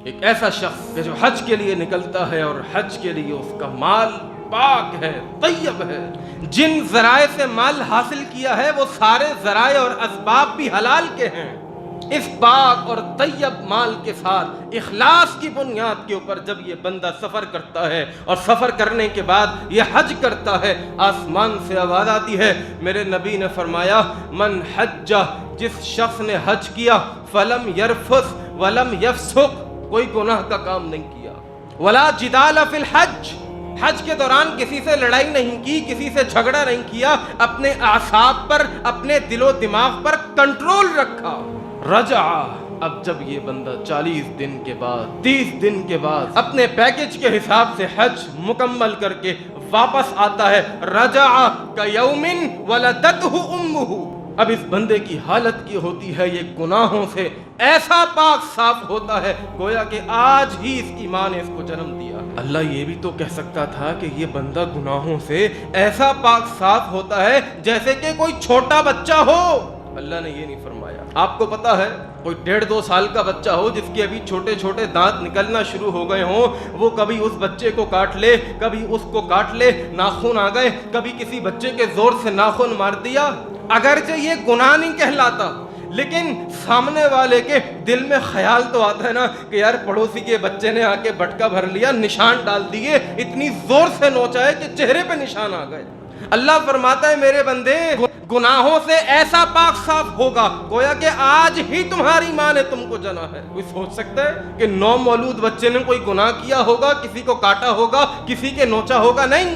ایک ایسا شخص کہ جو حج کے لیے نکلتا ہے اور حج کے لیے اس کا مال پاک ہے، طیب ہے، جن ذرائع سے مال حاصل کیا ہے وہ سارے ذرائع اور اسباب بھی حلال کے ہیں، اس پاک اور طیب مال کے ساتھ اخلاص کی بنیاد کے اوپر جب یہ بندہ سفر کرتا ہے اور سفر کرنے کے بعد یہ حج کرتا ہے، آسمان سے آواز آتی ہے، میرے نبی نے فرمایا من حج، جس شخص نے حج کیا، فلم یرفث ولم یفسق، کوئی گناہ کا کام نہیں کیا، ولا جدال فی الحج، حج کے دوران کسی سے لڑائی نہیں کی، کسی سے جھگڑا نہیں کیا، اپنے اعصاب پر، اپنے دل و دماغ پر کنٹرول رکھا، رجع، اب جب یہ بندہ 40 دن کے بعد 30 دن کے بعد اپنے پیکج کے حساب سے حج مکمل کر کے واپس آتا ہے، رجع کیوم ولدتہ امہ، اب اس بندے کی حالت کی ہوتی ہے، یہ گناہوں سے ایسا پاک صاف ہوتا ہے گویا کہ آج ہی اس کی ماں نے اس کو جنم دیا۔ اللہ یہ بھی تو کہہ سکتا تھا کہ یہ بندہ گناہوں سے ایسا پاک صاف ہوتا ہے جیسے کہ کوئی چھوٹا بچہ ہو، اللہ نے یہ نہیں فرمایا۔ آپ کو پتا ہے کوئی 1.5-2 سال کا بچہ ہو جس کے ابھی چھوٹے چھوٹے دانت نکلنا شروع ہو گئے ہوں، وہ کبھی اس بچے کو کاٹ لے، کبھی اس کو کاٹ لے، ناخن آ گئے، کبھی کسی بچے کے زور سے ناخن مار دیا، اگرچہ یہ گناہ نہیں کہلاتا لیکن سامنے والے کے دل میں خیال تو آتا ہے نا کہ یار پڑوسی کے بچے نے آ کے بٹکا بھر لیا، نشان ڈال دیے، اتنی زور سے نوچا ہے کہ چہرے پہ نشان آ گئے۔ اللہ فرماتا ہے میرے بندے گناہوں سے ایسا پاک صاف ہوگا گویا کہ آج ہی تمہاری ماں نے تم کو جنا ہے۔ کوئی سوچ سکتا ہے کہ نو مولود بچے نے کوئی گناہ کیا ہوگا، کسی کو کاٹا ہوگا، کسی کے نوچا ہوگا؟ نہیں،